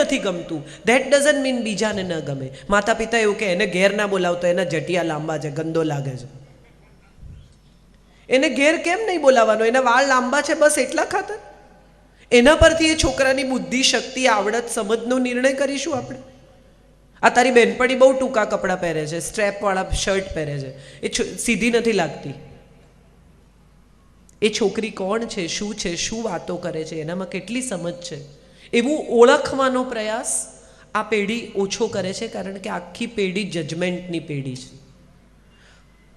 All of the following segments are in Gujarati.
નથી ગમતું, ધેટ ડઝન્ટ મીન બીજાને ન ગમે. માતા પિતા એવું કે એને ઘેર ના બોલાવતો, એના જટિયા લાંબા છે, ગંદો લાગે છે. એને ઘેર કેમ નહીં બોલાવવાનો? એના વાળ લાંબા છે બસ એટલા ખાતર. એના પરથી એ છોકરાની બુદ્ધિ, શક્તિ, આવડત, સમજનો નિર્ણય કરીશું આપણે? આ તારી બેનપણી બહુ ટૂંકા કપડાં પહેરે છે, સ્ટ્રેપવાળા શર્ટ પહેરે છે, એ સીધી નથી લાગતી. એ છોકરી કોણ છે, શું છે, શું વાતો કરે છે, એનામાં કેટલી સમજ છે, એવું ઓળખવાનો પ્રયાસ આ પેઢી ઓછો કરે છે. કારણ કે આખી પેઢી જજમેન્ટની પેઢી છે.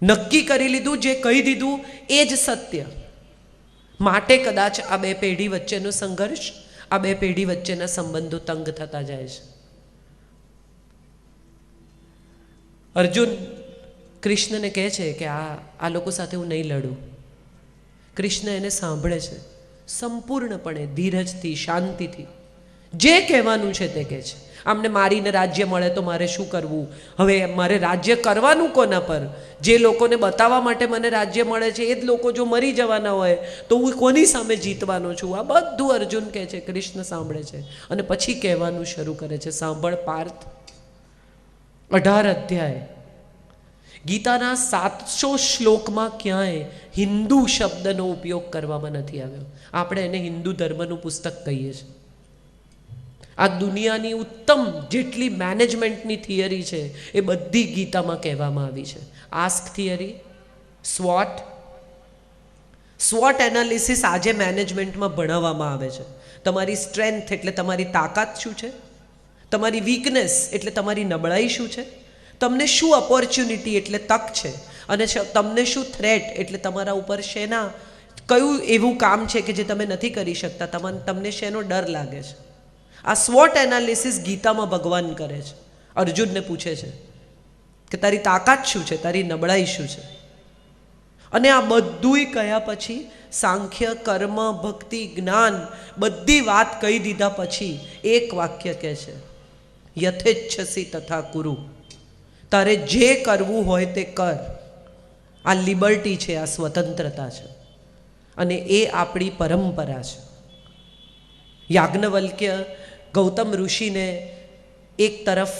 નક્કી કરી લીધું, જે કહી દીધું એ જ સત્ય. માટે કદાચ આ બે પેઢી વચ્ચેનો સંઘર્ષ, આ બે પેઢી વચ્ચેના સંબંધો તંગ થતા જાય છે. અર્જુન કૃષ્ણને કહે છે કે આ લોકો સાથે હું નહીં લડું. કૃષ્ણ એને સાંભળે છે સંપૂર્ણપણે, ધીરજથી, શાંતિથી. જે કહેવાનું છે તે કહે છે. આમને મારીને રાજ્ય મળે તો મારે શું કરવું? હવે મારે રાજ્ય કરવાનું કોના પર? જે લોકોને બતાવવા માટે મને રાજ્ય મળે છે એ જ લોકો જો મરી જવાના હોય તો હું કોની સામે જીતવાનો છું? આ બધું અર્જુન કહે છે. કૃષ્ણ સાંભળે છે અને પછી કહેવાનું શરૂ કરે છે. સાંભળ પાર્થ, 18 અધ્યાય ગીતાના 700 શ્લોકમાં ક્યાંય હિન્દુ શબ્દનો ઉપયોગ કરવામાં નથી આવ્યો. આપણે એને હિન્દુ ધર્મનું પુસ્તક કહીએ છીએ. આ દુનિયાની ઉત્તમ જેટલી મેનેજમેન્ટની થિયરી છે એ બધી ગીતામાં કહેવામાં આવી છે. આસ્ક થિયરી, સ્વોટ એનાલિસિસ આજે મેનેજમેન્ટમાં ભણાવવામાં આવે છે. તમારી સ્ટ્રેન્થ એટલે તમારી તાકાત શું છે, તમારી વીકનેસ એટલે તમારી નબળાઈ શું છે, તમને શું ઓપોર્ચ્યુનિટી એટલે તક છે, અને તમને શું થ્રેટ એટલે તમારા ઉપર શેના કયું એવું કામ છે કે જે તમે નથી કરી શકતા, તમને શેનો ડર લાગે છે. આ સ્વોટ એનાલિસિસ ગીતામાં ભગવાન કરે છે. અર્જુનને પૂછે છે કે તારી તાકાત શું છે, તારી નબળાઈ શું છે. અને આ બધુંય કહ્યા પછી, સાંખ્ય, કર્મ, ભક્તિ, જ્ઞાન બધી વાત કહી દીધા પછી એક વાક્ય કહે છે, યથેચ્છસી તથા કુરુ. તારે જે કરવું હોય તે કર. આ લિબર્ટી છે, આ સ્વતંત્રતા છે, અને એ આપણી પરંપરા છે. યાજ્ઞવલ્ક્ય ગૌતમ ઋષિને એક તરફ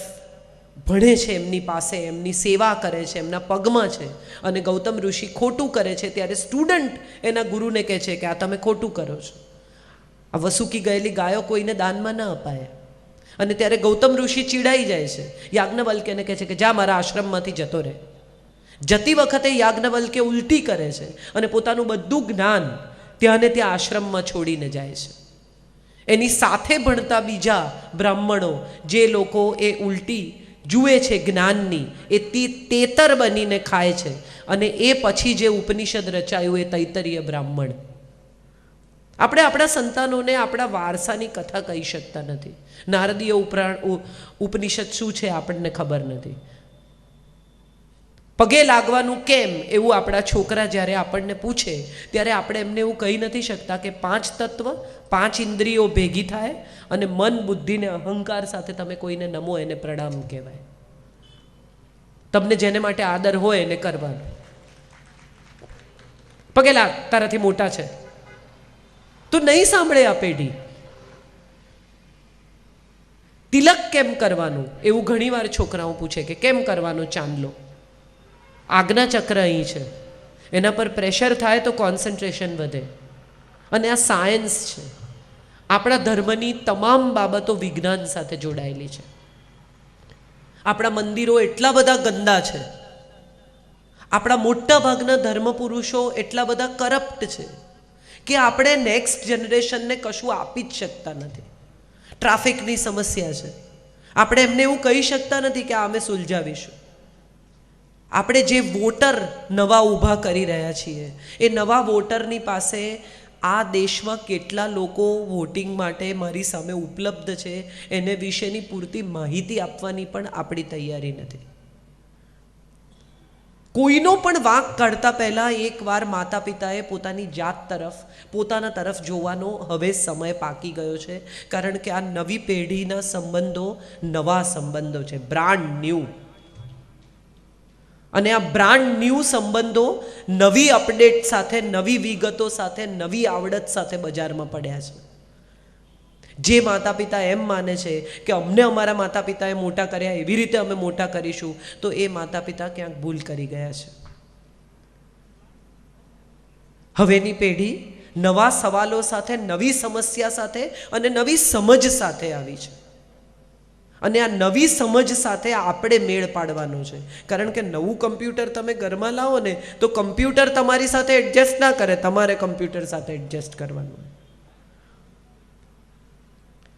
ભણે છે, એમની પાસે એમની સેવા કરે છે, એમના પગમાં છે, અને ગૌતમ ઋષિ ખોટું કરે છે ત્યારે સ્ટુડન્ટ એના ગુરુને કહે છે કે આ તમે ખોટું કરો છો. આ વસુકી ગયેલી ગાયો કોઈને દાનમાં ન અપાય. અને ત્યારે ગૌતમ ઋષિ ચીડાઈ જાય છે. યાજ્ઞવલ્ક્યને કહે છે કે જા મારા આશ્રમમાંથી જતો રહે. જતી વખતે યાજ્ઞવલ્ક્ય ઉલટી કરે છે અને પોતાનું બધું જ્ઞાન ત્યાં ને ત્યાં આશ્રમમાં છોડીને જાય છે. એની સાથે ભણતા બીજા બ્રાહ્મણો, જે લોકો એ ઉલટી જુએ છે જ્ઞાનની, એ તેતર બનીને ખાય છે. અને એ પછી જે ઉપનિષદ રચાયું એ તૈતરીય બ્રાહ્મણ. આપણે આપણા સંતાનોને આપણા વારસાની કથા કહી શકતા નથી. નારદીય ઉપનિષદ શું છે આપણને ખબર નથી. પગે લાગવાનું કેમ એવું આપણા છોકરા જ્યારે આપણને પૂછે ત્યારે આપણે એમને એવું કહી નથી શકતા કે 5 તત્વ, 5 ઇન્દ્રિયો ભેગી થાય અને મન, બુદ્ધિ ને અહંકાર સાથે તમે કોઈને નમો, એને પ્રણામ કહેવાય. તમને જેને માટે આદર હોય એને કરવાનું. પગે લાગ, તારાથી મોટા છે. તો નહીં સાંભળે આ પેઢી. તિલક કેમ કરવાનું એવું ઘણીવાર છોકરાઓ પૂછે કે કેમ કરવાનો ચાંદલો? આજ્ઞા ચક્ર અહીં છે, એના પર પ્રેશર થાય તો કોન્સન્ટ્રેશન વધે. અને આ સાયન્સ છે. આપણા ધર્મની તમામ બાબતો વિજ્ઞાન સાથે જોડાયેલી છે. આપણા મંદિરો એટલા બધા ગંદા છે, આપણા મોટા ભાગના ધર્મ પુરુષો એટલા બધા કરપ્ટ છે કે આપણે નેક્સ્ટ જનરેશનને કશું આપી જ શકતા નથી. ટ્રાફિકની સમસ્યા છે, આપણે એમને એવું કહી શકતા નથી કે આ અમે સુલઝાવીશું. આપણે જે વોટર નવા ઊભા કરી રહ્યા છીએ એ નવા વોટરની પાસે આ દેશમાં કેટલા લોકો વોટિંગ માટે મારી સામે ઉપલબ્ધ છે એને વિશેની પૂરતી માહિતી આપવાની પણ આપણી તૈયારી નથી. કોઈનો પણ વાંક કાઢતા પહેલાં એકવાર માતા પિતાએ પોતાની જાત તરફ, પોતાના તરફ જોવાનો હવે સમય પાકી ગયો છે. કારણ કે આ નવી પેઢીના સંબંધો નવા સંબંધો છે, બ્રાન્ડ ન્યૂ. અને આ બ્રાન્ડ ન્યૂ સંબંધો નવી અપડેટ સાથે, નવી વિગતો સાથે, નવી આવડત સાથે બજારમાં પડ્યા છે. જે માતા પિતા એમ માને છે કે અમને અમારા માતા પિતાએ મોટા કર્યા એવી રીતે અમે મોટા કરીશું, તો એ માતા પિતા ક્યાંક ભૂલ કરી ગયા છે. હવેની પેઢી નવા સવાલો સાથે, નવી સમસ્યા સાથે અને નવી સમજ સાથે આવી છે. અને આ નવી સમજ સાથે આપણે મેળ પાડવાનો છે. કારણ કે નવું કમ્પ્યુટર તમે ઘરમાં લાવો ને તો કમ્પ્યુટર તમારી સાથે એડજસ્ટ ના કરે, તમારે કમ્પ્યુટર સાથે એડજસ્ટ કરવાનું.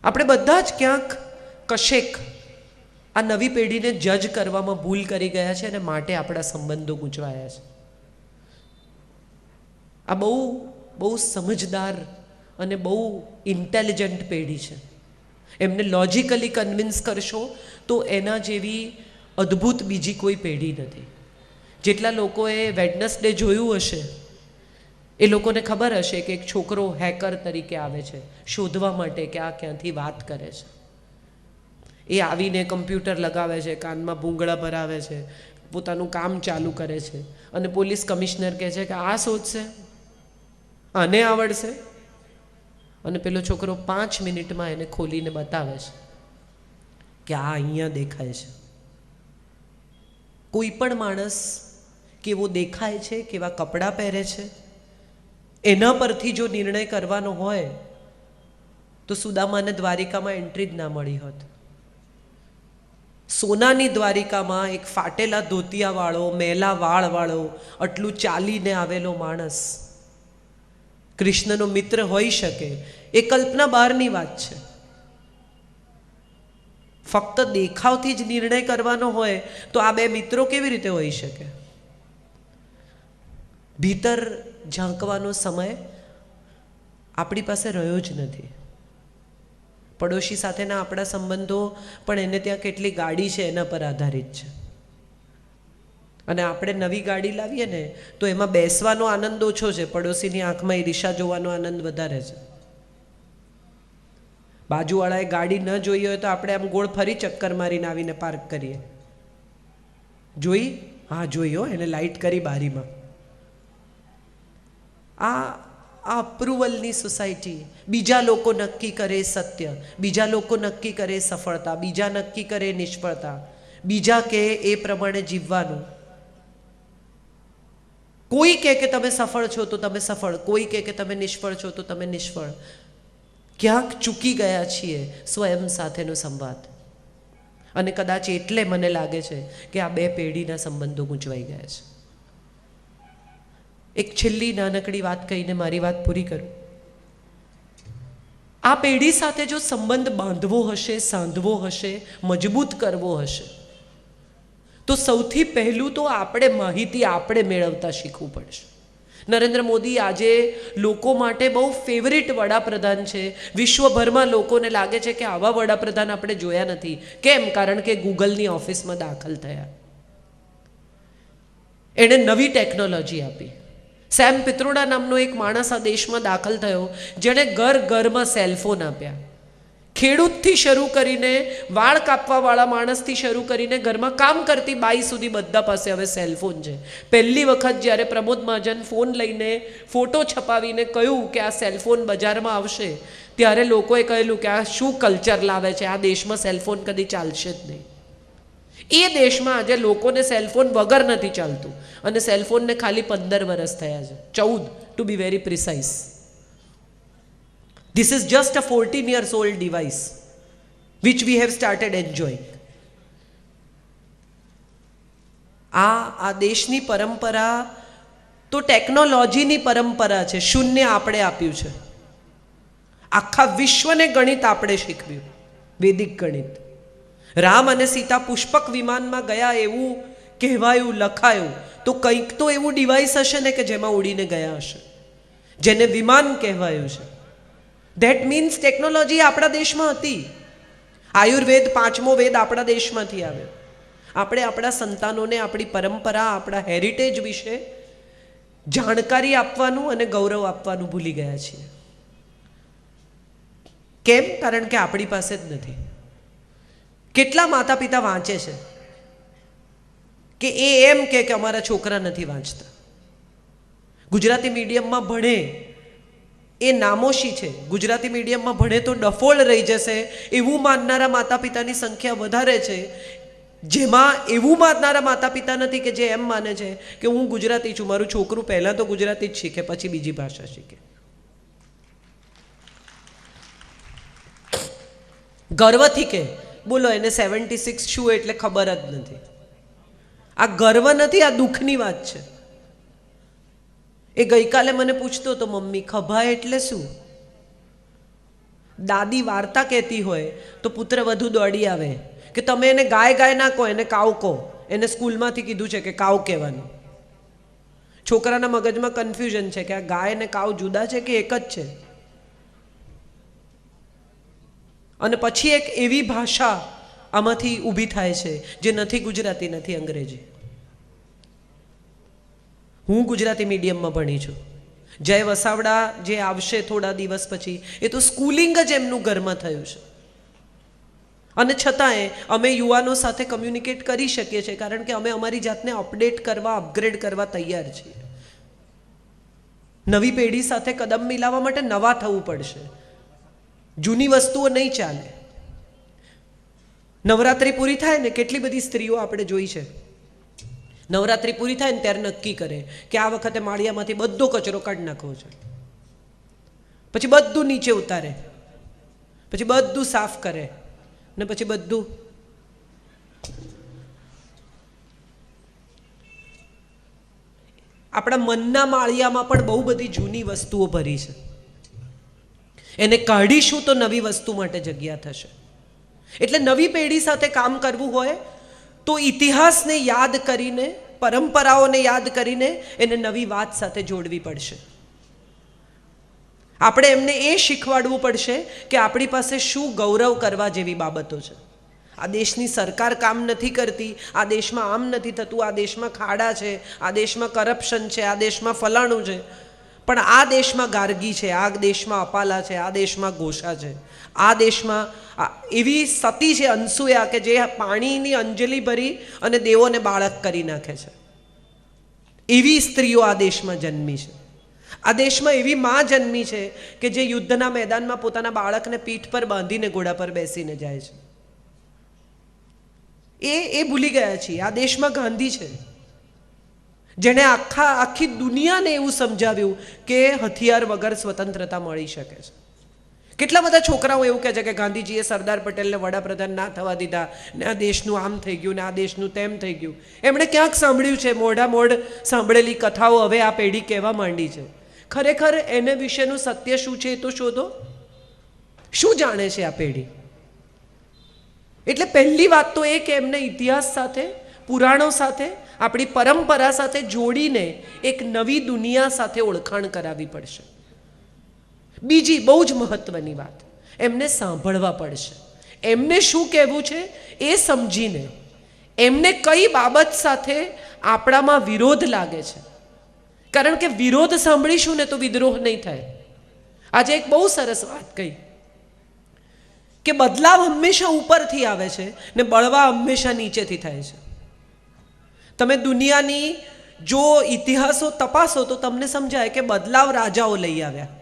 આપણે બધા જ ક્યાંક કશેક આ નવી પેઢીને જજ કરવામાં ભૂલ કરી ગયા છે અને માટે આપણા સંબંધો ગૂંચવાયા છે. આ બહુ સમજદાર અને બહુ ઇન્ટેલિજન્ટ પેઢી છે. એમને લોજિકલી કન્વિન્સ કરશો તો એના જેવી અદ્ભુત બીજી કોઈ પેઢી નથી. જેટલા લોકોએ વેડનસડે જોયું હશે એ લોકોને ખબર હશે કે એક છોકરો હેકર તરીકે આવે છે શોધવા માટે કે આ ક્યાંથી વાત કરે છે. એ આવીને કમ્પ્યુટર લગાવે છે, કાનમાં ભૂંગળા ભરાવે છે, પોતાનું કામ ચાલુ કરે છે અને પોલીસ કમિશનર કહે છે કે આ શોધશે, આને આવડશે. અને પેલો છોકરો 5 મિનિટમાં એને ખોલીને બતાવે છે કે આ અહીંયા દેખાય છે. કોઈ પણ માણસ કેવો દેખાય છે, કેવા કપડાં પહેરે છે, એના પરથી જો નિર્ણય કરવાનો હોય તો સુદામાને દ્વારિકામાં એન્ટ્રી જ ના મળી હોત. સોનાની દ્વારિકામાં એક ફાટેલા ધોતિયાવાળો, મેલા વાળવાળો, આટલું ચાલીને આવેલો માણસ કૃષ્ણનો મિત્ર હોઈ શકે એ કલ્પના બહારની વાત છે. ફક્ત દેખાવથી જ નિર્ણય કરવાનો હોય તો આ બે મિત્રો કેવી રીતે હોઈ શકે? ભીતર ઝાંકવાનો સમય આપણી પાસે રહ્યો જ નથી. પડોશી સાથેના આપણા સંબંધો પણ એને ત્યાં કેટલી ગાડી છે એના પર આધારિત છે. અને આપણે નવી ગાડી લાવીએ ને તો એમાં બેસવાનો આનંદ ઓછો છે, પડોશીની આંખમાં એ દિશા જોવાનો આનંદ વધારે છે. બાજુવાળાએ ગાડી ન જોઈ હોય તો આપણે આમ ગોળ ફરી ચક્કર મારીને આવીને પાર્ક કરીએ. જોઈ? હા જોઈ હો, એને લાઇટ કરી બારીમાં. આ અપ્રુવલની સોસાયટી. બીજા લોકો નક્કી કરે સત્ય, બીજા લોકો નક્કી કરે સફળતા, બીજા નક્કી કરે નિષ્ફળતા, બીજા કહે એ પ્રમાણે જીવવાનું. કોઈ કહે કે તમે સફળ છો તો તમે સફળ, કોઈ કહે કે તમે નિષ્ફળ છો તો તમે નિષ્ફળ. ક્યાંક ચૂકી ગયા છીએ સ્વયં સાથેનો સંવાદ. અને કદાચ એટલે મને લાગે છે કે આ બે પેઢીના સંબંધો ગૂંચવાઈ ગયા છે. એક છેલ્લી નાનકડી વાત કહીને મારી વાત પૂરી કરું. આ પેઢી સાથે જો સંબંધ બાંધવો હશે, સાંધવો હશે, મજબૂત કરવો હશે તો સૌથી પહેલું તો આપણે માહિતી આપણે મેળવતા શીખવું પડશે. નરેન્દ્ર મોદી આજે લોકો માટે બહુ ફેવરિટ વડાપ્રધાન છે. વિશ્વભરમાં લોકોને લાગે છે કે આવા વડાપ્રધાન આપણે જોયા નથી. કેમ? કારણ કે ગૂગલની ઓફિસમાં દાખલ થયા. એણે નવી ટેકનોલોજી આપી. સેમ પિત્રોડા નામનો એક માણસ આ દેશમાં દાખલ થયો જેણે ઘરમાં સેલફોન આપ્યા. ખેડૂતથી શરૂ કરીને વાળ કાપવાવાળા માણસથી શરૂ કરીને ઘરમાં કામ કરતી બાઈ સુધી બધા પાસે હવે સેલફોન છે. પહેલી વખત જ્યારે પ્રમોદ મહાજન ફોન લઈને ફોટો છપાવીને કહ્યું કે આ સેલફોન બજારમાં આવશે ત્યારે લોકોએ કહેલું કે આ શું કલ્ચર લાવે છે, આ દેશમાં સેલફોન કદી ચાલશે જ નહીં. એ દેશમાં આજે લોકોને સેલફોન વગર નથી ચાલતું અને સેલફોનને ખાલી 15 વર્ષ થયા છે, 14 to be very precise. This is just a 14 years old device which we have started enjoying. આ દેશની પરંપરા તો ટેકનોલોજીની પરંપરા છે. શૂન્ય આપણે આપ્યું છે. આખા વિશ્વને ગણિત આપણે શીખવ્યું, વૈદિક ગણિત. રામ અને સીતા પુષ્પક વિમાનમાં ગયા એવું કહેવાયું, લખાયું. તો કંઈક તો એવું ડિવાઇસ હશે ને કે જેમાં ઉડીને ગયા હશે, જેને વિમાન કહેવાયું છે. ધેટ મીન્સ ટેકનોલોજી આપણા દેશમાં હતી. આયુર્વેદ 5મો વેદ આપણા દેશમાંથી આવ્યો. આપણે આપણા સંતાનોને આપણી પરંપરા, આપણા હેરિટેજ વિશે જાણકારી આપવાનું અને ગૌરવ આપવાનું ભૂલી ગયા છીએ. કેમ? કારણ કે આપણી પાસે જ નથી. કેટલા માતા પિતા વાંચે છે કે એમ કે અમારા છોકરા નથી વાંચતા. ગુજરાતી મીડિયમમાં ભણે એ નામોશી છે. ગુજરાતી મીડિયમમાં ભણે તો ડફોળ રહી જશે એવું માનનારા માતા પિતાની સંખ્યા વધારે છે. જેમાં એવું માનનારા માતા પિતા નથી કે જે એમ માને છે કે હું ગુજરાતી છું, મારું છોકરું પહેલાં તો ગુજરાતી જ શીખે પછી બીજી ભાષા શીખે. ગર્વથી કે બોલો એને 76 શું એટલે ખબર જ નથી. આ ગર્વ નથી, આ દુઃખની વાત છે. એ ગઈકાલે મને પૂછતો હતો, મમ્મી ખભા એટલે શું? દાદી વાર્તા કહેતી હોય તો પુત્ર વધુ દોડી આવે કે તમે એને ગાય ના કહો, એને કાવ કહો. એને સ્કૂલમાંથી કીધું છે કે કાવ કહેવાનું. છોકરાના મગજમાં કન્ફ્યુઝન છે કે આ ગાય ને કાવ જુદા છે કે એક જ છે. અને પછી એક એવી ભાષા આમાંથી ઊભી થાય છે જે નથી ગુજરાતી, નથી અંગ્રેજી. હું ગુજરાતી મીડિયમમાં ભણી છું. જય વસાવડા જે આવશે થોડા દિવસ પછી, એ તો સ્કૂલિંગ જ એમનું ઘરમાં થયું છે. અને છતાંય અમે યુવાનો સાથે કમ્યુનિકેટ કરી શકીએ છીએ કારણ કે અમે અમારી જાતને અપડેટ કરવા, અપગ્રેડ કરવા તૈયાર છીએ. નવી પેઢી સાથે કદમ મિલાવવા માટે નવા થવું પડશે. જૂની વસ્તુઓ નહીં ચાલે. નવરાત્રિ પૂરી થાય ને, કેટલી બધી સ્ત્રીઓ આપણે જોઈ છે, નવરાત્રિ પૂરી થાય ને ત્યારે નક્કી કરે કે આ વખતે માળિયામાંથી બધો કચરો કાઢી નાખવો છે. પછી બધું નીચે ઉતારે, પછી બધું સાફ કરે ને પછી બધું આપણા મનના માળિયામાં પણ બહુ બધી જૂની વસ્તુઓ ભરી છે. એને કાઢીશું તો નવી વસ્તુ માટે જગ્યા થશે. એટલે નવી પેઢી સાથે કામ કરવું હોય તો ઇતિહાસને યાદ કરીને, પરંપરાઓને યાદ કરીને એને નવી વાત સાથે જોડવી પડશે. આપણે એમને એ શીખવાડવું પડશે કે આપણી પાસે શું ગૌરવ કરવા જેવી બાબતો છે. આ દેશની સરકાર કામ નથી કરતી, આ દેશમાં આમ નથી થતું, આ દેશમાં ખાડા છે, આ દેશમાં કરપ્શન છે, આ દેશમાં ફલાણું છે. પણ આ દેશમાં ગાર્ગી છે, આ દેશમાં અપાલા છે, આ દેશમાં ઘોષા છે, આ દેશમાં એવી સતી છે અનસુયા કે જે પાણીની અંજલિ ભરી અને દેવોને બાળક કરી નાખે છે. એવી સ્ત્રીઓ આ દેશમાં જન્મી છે. આ દેશમાં એવી માં જન્મી છે કે જે યુદ્ધના મેદાનમાં પોતાના બાળકને પીઠ પર બાંધીને ઘોડા પર બેસીને જાય છે. એ ભૂલી ગયા છીએ. આ દેશમાં ગાંધી છે જેણે આખી દુનિયાને એવું સમજાવ્યું કે હથિયાર વગર સ્વતંત્રતા મળી શકે છે. કેટલા બધા છોકરાઓ એવું કહે છે કે ગાંધીજીએ સરદાર પટેલને વડાપ્રધાન ના થવા દીધા ને આ દેશનું આમ થઈ ગયું ને આ દેશનું તેમ થઈ ગયું. એમણે ક્યાંક સાંભળ્યું છે, મોઢ સાંભળેલી કથાઓ હવે આ પેઢી કહેવા માંડી છે. ખરેખર એને વિશેનું સત્ય શું છે એ તો શોધો. શું જાણે છે આ પેઢી? એટલે પહેલી વાત તો એ કે એમને ઇતિહાસ સાથે, પુરાણો સાથે, આપણી પરંપરા સાથે જોડીને એક નવી દુનિયા સાથે ઓળખાણ કરાવવી પડશે. બીજી બહુ જ મહત્વની વાત, એમને સાંભળવા પડશે. એમને શું કહેવું છે એ સમજીને, એમને કઈ બાબત સાથે આપણામાં વિરોધ લાગે છે. કારણ કે વિરોધ સાંભળીશું ને તો વિદ્રોહ નહીં થાય. આજે એક બહુ સરસ વાત કહી કે બદલાવ હંમેશા ઉપરથી આવે છે ને બળવા હંમેશા નીચેથી થાય છે. તમે દુનિયાની જો ઇતિહાસો તપાસો તો તમને સમજાય કે બદલાવ રાજાઓ લઈ આવ્યા.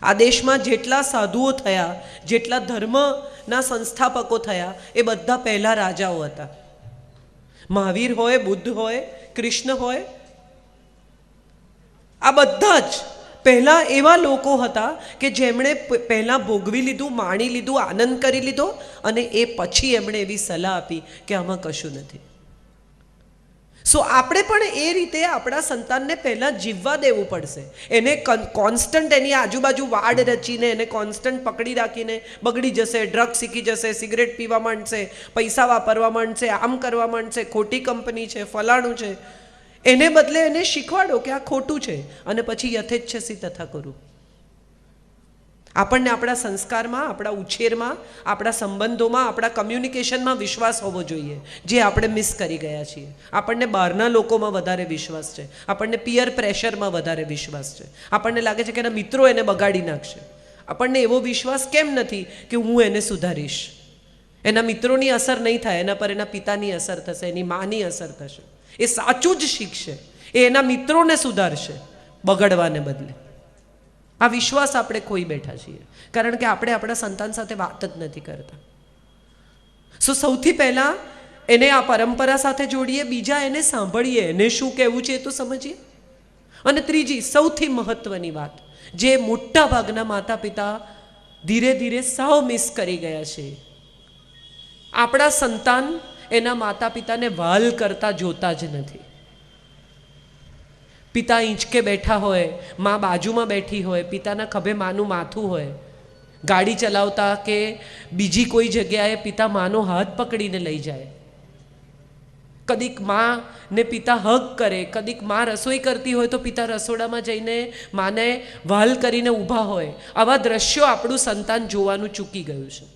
આ દેશમાં જેટલા સાધુઓ થયા, જેટલા ધર્મના સંસ્થાપકો થયા, એ બધા પહેલા રાજાઓ હતા. મહાવીર હોય, બુદ્ધ હોય, કૃષ્ણ હોય, આ બધા જ પહેલા એવા લોકો હતા કે જેમણે પહેલા ભોગવી લીધું, માણી લીધું, આનંદ કરી લીધો અને એ પછી એમણે એવી સલાહ આપી કે આમાં કશું નથી. સો આપણે પણ એ રીતે આપણા સંતાનને પહેલાં જીવવા દેવું પડશે. એને કોન્સ્ટન્ટ એની આજુબાજુ વાડ રચીને, એને કોન્સ્ટન્ટ પકડી રાખીને બગડી જશે, ડ્રગ શીખી જશે, સિગરેટ પીવા માંડશે, પૈસા વાપરવા માંડશે, આમ કરવા માંડશે, ખોટી કંપની છે, ફલાણું છે. એને બદલે એને શીખવાડો કે આ ખોટું છે અને પછી યથેચ્છસી તથા કરું. આપણને આપણા સંસ્કારમાં, આપણા ઉછેરમાં, આપણા સંબંધોમાં, આપણા કમ્યુનિકેશનમાં વિશ્વાસ હોવો જોઈએ, જે આપણે મિસ કરી ગયા છીએ. આપણને બહારના લોકોમાં વધારે વિશ્વાસ છે, આપણને પિયર પ્રેશરમાં વધારે વિશ્વાસ છે, આપણને લાગે છે કે એના મિત્રો એને બગાડી નાખશે. આપણને એવો વિશ્વાસ કેમ નથી કે હું એને સુધારીશ? એના મિત્રોની અસર નહીં થાય, એના પર એના પિતાની અસર થશે, એની માની અસર થશે. એ સાચું જ શીખશે, એ એના મિત્રોને સુધારશે, બગડવાને બદલે. આ વિશ્વાસ આપણે ખોઈ બેઠા છીએ, કારણ કે આપણે આપણા સંતાન સાથે વાત જ નથી કરતા. સૌથી પહેલાં એને આ પરંપરા સાથે જોડીએ, બીજા એને સાંભળીએ, એને શું કહેવું છે એ તો સમજીએ. અને ત્રીજી સૌથી મહત્વની વાત, જે મોટા ભાગના માતા પિતા ધીરે ધીરે સાવ મિસ કરી ગયા છે, આપણા સંતાન એના માતા પિતાને વાલ કરતા જોતા જ નથી. પિતા ઈંચકે બેઠા હોય, મા બાજુમાં બેઠી હોય, પિતાના ખભે માનું માથું હોય, ગાડી ચલાવતા કે બીજી કોઈ જગ્યાએ પિતા માનો હાથ પકડીને લઈ જાય, કદીક મા ને પિતા હગ કરે, કદીક મા રસોઈ કરતી હોય તો પિતા રસોડામાં જઈને માને વાલ કરીને ઊભા હોય. આવા દ્રશ્યો આપણું સંતાન જોવાનું ચૂકી ગયું છે.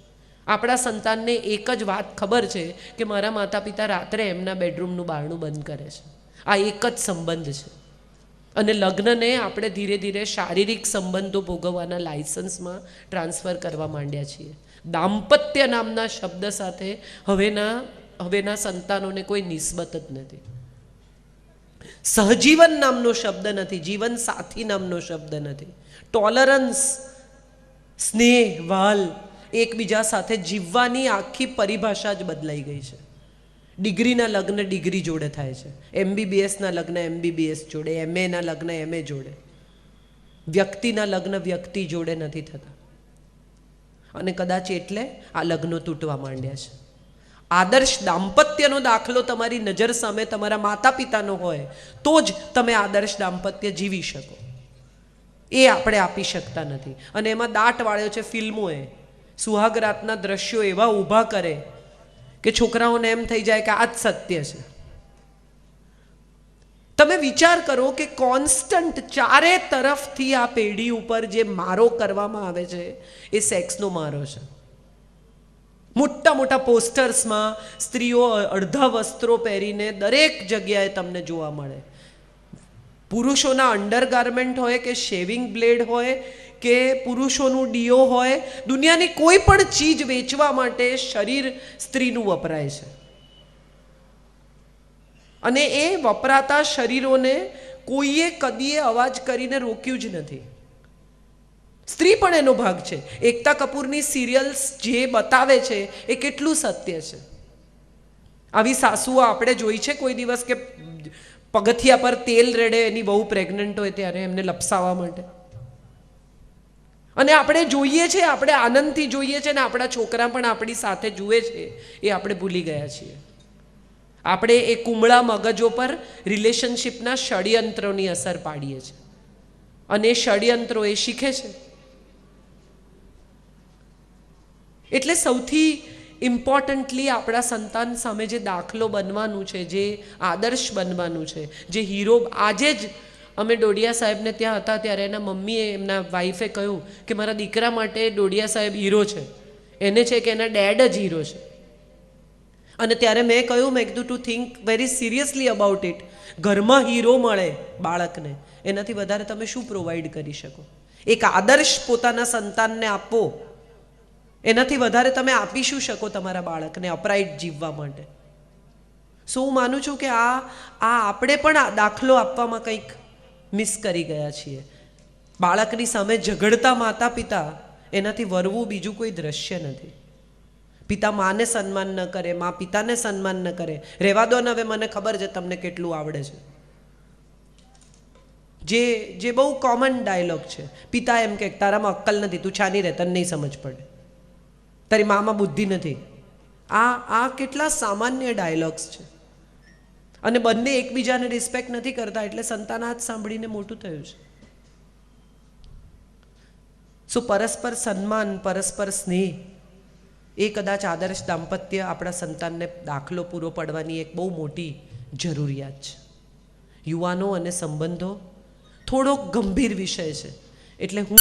આપણા સંતાનને એક જ વાત ખબર છે કે મારા માતા પિતા રાત્રે એમના બેડરૂમનું બારણું બંધ કરે છે. આ એક જ સંબંધ છે. અને લગ્નને આપણે ધીરે ધીરે શારીરિક સંબંધો ભોગવવાના લાયસન્સમાં ટ્રાન્સફર કરવા માંડ્યા છીએ. દાંપત્ય નામના શબ્દ સાથે હવેના સંતાનોને કોઈ નિસ્બત જ નથી. સહજીવન નામનો શબ્દ નથી, જીવન સાથી નામનો શબ્દ નથી. ટોલરન્સ, સ્નેહ, વાલ, એકબીજા સાથે જીવવાની આખી પરિભાષા જ બદલાઈ ગઈ છે. ડિગ્રીના લગ્ન ડિગ્રી જોડે થાય છે, MBBSના લગ્ન MBBS જોડે, MAના લગ્ન MA જોડે, વ્યક્તિના લગ્ન વ્યક્તિ જોડે નથી થતા. અને કદાચ એટલે આ લગ્નો તૂટવા માંડ્યા છે. આદર્શ દાંપત્યનો દાખલો તમારી નજર સામે તમારા માતા પિતાનો હોય તો જ તમે આદર્શ દાંપત્ય જીવી શકો. એ આપણે આપી શકતા નથી. અને એમાં દાટ વાળ્યો છે ફિલ્મોએ. સુહાગરાતના દ્રશ્યો એવા ઊભા કરે કે છોકરાઓને એમ થઈ જાય કે આ જ સત્ય છે. તમે વિચાર કરો કે કોન્સ્ટન્ટ ચારે તરફથી આ પેઢી ઉપર જે મારો કરવામાં આવે છે એ સેક્સનો મારો છે. મોટા મોટા પોસ્ટર્સમાં સ્ત્રીઓ અડધા વસ્ત્રો પહેરીને દરેક જગ્યાએ તમને જોવા મળે. પુરુષોના અંડરગાર્મેન્ટ હોય કે શેવિંગ બ્લેડ હોય કે પુરુષોનું ડીઓ હોય, દુનિયાની કોઈ પણ ચીજ વેચવા માટે શરીર સ્ત્રીનું વપરાય છે. અને એ વપરાતા શરીરોને કોઈએ કદીએ અવાજ કરીને રોક્યું જ નથી. સ્ત્રી પણ એનો ભાગ છે. એકતા કપૂરની સિરિયલ્સ જે બતાવે છે એ કેટલું સત્ય છે. આવી સાસુઓ આપણે જોઈ છે કોઈ દિવસ કે પગથિયા પર તેલ રેડે એની બહુ પ્રેગ્નન્ટ હોય ત્યારે એમને લપસાવવા માટે? અને આપણે જોઈએ છે, આપણે આનંદથી જોઈએ છે, ને આપણા છોકરા પણ આપણી સાથે જુએ છે, એ આપણે ભૂલી ગયા છીએ. આપણે એ કુમળા મગજો પર રિલેશનશિપના ષડયંત્રોની અસર પાડીએ છીએ. અને એ ષડયંત્રો એ શીખે છે. એટલે સૌથી ઇમ્પોર્ટન્ટલી આપણા સંતાન સામે જે દાખલો બનવાનું છે, જે આદર્શ બનવાનું છે, જે હીરો. આજે જ અમે ડોડિયા સાહેબને ત્યાં હતા ત્યારે એના મમ્મીએ, એમના વાઈફે કહ્યું કે મારા દીકરા માટે ડોડિયા સાહેબ હીરો છે. એને છે કે એના ડેડ જ હીરો છે. અને ત્યારે મેં કહ્યું, મેં કીધું two think very seriously about it. ઘરમાં હીરો મળે બાળકને, એનાથી વધારે તમે શું પ્રોવાઈડ કરી શકો? એક આદર્શ પોતાના સંતાનને આપો, એનાથી વધારે તમે આપી શું શકો તમારા બાળકને અપરાઇટ જીવવા માટે? હું માનું છું કે આ આપણે પણ આ દાખલો આપવામાં કંઈક મિસ કરી ગયા છીએ. બાળકની સામે ઝઘડતા માતા પિતા, એનાથી વરવું બીજું કોઈ દ્રશ્ય નથી. પિતા માને સન્માન ન કરે, મા પિતાને સન્માન ન કરે. રહેવા દો ને, હવે મને ખબર છે તમને કેટલું આવડે છે. જે બહુ કોમન ડાયલોગ છે. પિતા એમ કે તારામાં અક્કલ નથી, તું છાની રહે, તને નહીં સમજ પડે, તારી મામાં બુદ્ધિ નથી. આ કેટલા સામાન્ય ડાયલોગ્સ છે. અને બંને એકબીજાને રિસ્પેક્ટ નથી કરતા, એટલે સંતાન આ જ સાંભળીને મોટું થયું છે. પરસ્પર સન્માન, પરસ્પર સ્નેહ, એ કદાચ આદર્શ દાંપત્ય આપણા સંતાનને દાખલો પૂરો પાડવાની એક બહુ મોટી જરૂરિયાત છે. યુવાનો અને સંબંધો થોડોક ગંભીર વિષય છે, એટલે હું